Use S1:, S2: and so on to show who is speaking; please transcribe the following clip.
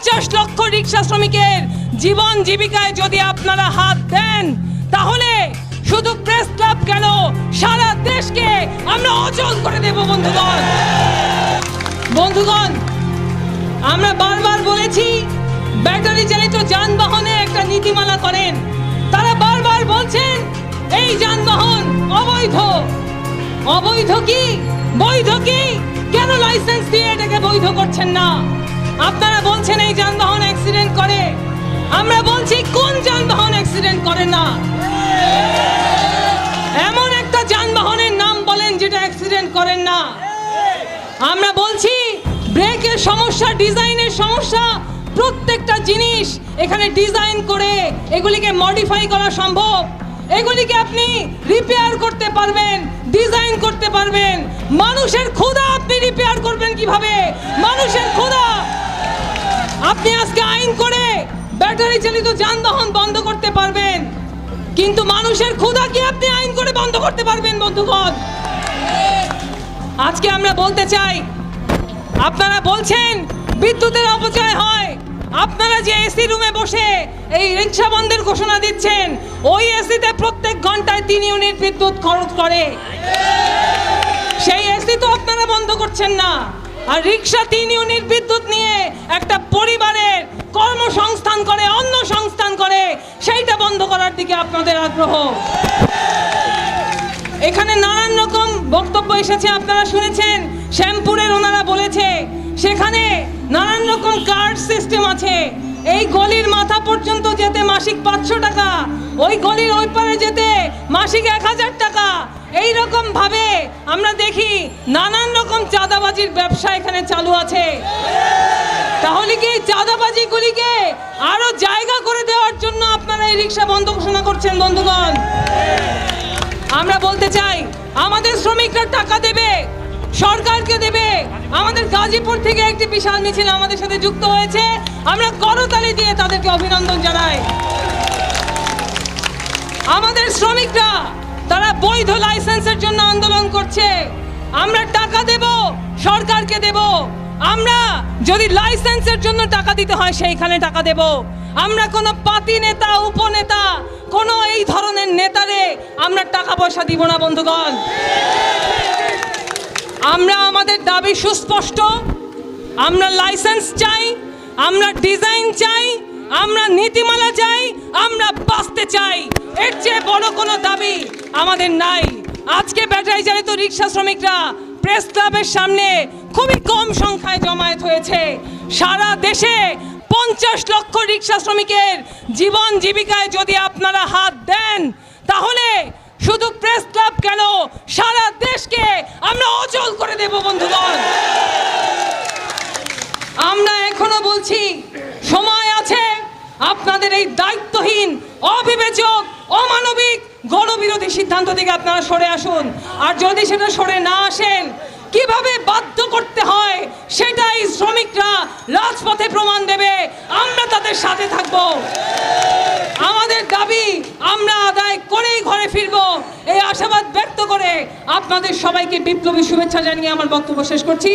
S1: 50 লক্ষ রিক্সা শ্রমিকের জীবন জীবিকায় যদি আপনারা হাত দেন, তাহলে শুধু প্রেস ক্লাব কেন, সারা দেশকে আমরা অচল করে দেব। বন্ধুগণ, আমরা বারবার বলেছি ব্যাটারি চালিত যানবাহনে একটা নীতিমালা করেন। তারা বারবার বলছেন এই যানবাহন অবৈধ। অবৈধ কি বৈধ কি? কেন লাইসেন্স দিয়ে এটাকে বৈধ করছেন না? আপনারা বলছেন এই যানবাহন অ্যাক্সিডেন্ট করে। আমরা বলছি কোন যানবাহন অ্যাক্সিডেন্ট করে না? এমন একটা যানবাহনের নাম বলেন যেটা অ্যাক্সিডেন্ট করেন না। আমরা বলছি ব্রেকের সমস্যা, ডিজাইনের সমস্যা, প্রত্যেকটা জিনিস এখানে ডিজাইন করে এগুলিকে মডিফাই করা সম্ভব। এগুলিকে আপনি রিপেয়ার করতে পারবেন, ডিজাইন করতে পারবেন। মানুষের ক্ষুধা আপনি রিপেয়ার করবেন কিভাবে? মানুষের ক্ষুধা আপনি আজকে আইন করে ব্যাটারি চালিত যানবাহন বন্ধ করতে পারবেন, কিন্তু মানুষের ক্ষুধা কি আপনি আইন করে বন্ধ করতে পারবেন? বন্ধুগণ, আজকে আমরা বলতে চাই, আপনারা বলছেন বিদ্যুতের অপচয় হয়। আপনারা যে এসি রুমে বসে এই রিক্সা বন্ধের ঘোষণা দিচ্ছেন, ওই এসিতে প্রত্যেক ঘন্টায় 3 ইউনিট বিদ্যুৎ খরচ করে। সেই এসি তো আপনারা বন্ধ করছেন না, আর রিক্সা 3 ইউনিট বিদ্যুৎ নিয়ে একটা পরিবারের কর্মসংস্থান করে, অন্য সংস্থান করে, সেইটা বন্ধ করার দিকে আপনাদের আগ্রহ। এখানে নানান রকম বক্তব্য এসেছে, আপনারা শুনেছেন। শ্যামপুরের ওনারা বলেছে সেখানে নানান রকম কার্ড সিস্টেম আছে। এই গলির মাথা পর্যন্ত যেতে মাসিক 500 টাকা, ওই গলির ওই পারে যেতে মাসিক 1000 টাকা। এই রকম ভাবে আমরা দেখি নানান রকম চাঁদাবাজির ব্যবসা এখানে চালু আছে। তাহলে কি চাঁদাবাজিগুলিকে আরো জায়গা করে দেওয়ার জন্য আপনারা এই রিক্সা বন্ধ ঘোষণা করছেন? বন্ধুগণ, আমরা বলতে চাই আমাদের শ্রমিকরা টাকা দেবে, সরকারকে দেবে। আমাদের গাজীপুর থেকে একটি বিশাল মিছিল আমাদের সাথে যুক্ত হয়েছে, আমরা করতালি দিয়ে তাদেরকে অভিনন্দন জানাই। আমাদের শ্রমিকরা তারা বৈধ লাইসেন্সের জন্য আন্দোলন করছে। আমরা টাকা দেব, সরকারকে দেব। আমরা যদি লাইসেন্সের জন্য টাকা দিতে হয় সেইখানে টাকা দেব। আমরা কোনো পাতি নেতা, উপনেতা, কোনো এই ধরনের নেতারে আমরা টাকা পয়সা দিব না। বন্ধুগণ, আমরা আমাদের দাবি সুস্পষ্ট। আমরা লাইসেন্স চাই, আমরা ডিজাইন চাই, আমরা নীতিমালা চাই, আমরা বাঁচতে চাই। এর চেয়ে বড় কোনো দাবি আমাদের নাই। আজকে ব্যাটারি চালিত রিক্সা শ্রমিকরা প্রেস ক্লাবের সামনে খুবই কম সংখ্যায় জমায়েত হয়েছে। সারা দেশে 50 লক্ষ রিক্সা শ্রমিকের জীবন জীবিকায় যদি আপনারা হাত দেন, তাহলে শুধু প্রেস ক্লাব কেন, সারা দেশকে আমরা অচল করে দেব। বন্ধুগণ, আমরা এখনো বলছি সময় আছে। আপনাদের এই দায়িত্বহীন, অবিবেচক, অমানবিক, গণবিরোধী সিদ্ধান্ত থেকে আপনারা সরে আসুন। আর যদি সেটা সরে না আসেন, কিভাবে বাধ্য করতে হয় সেটাই শ্রমিকরা রাজপথে প্রমাণ দেবে। আমরা তাদের সাথে থাকব। আমাদের দাবি আমরা আদায় করেই ঘরে ফিরব, এই আশাবাদ ব্যক্ত করে আপনাদের সবাইকে বিপ্লবী শুভেচ্ছা জানিয়ে আমার বক্তব্য শেষ করছি।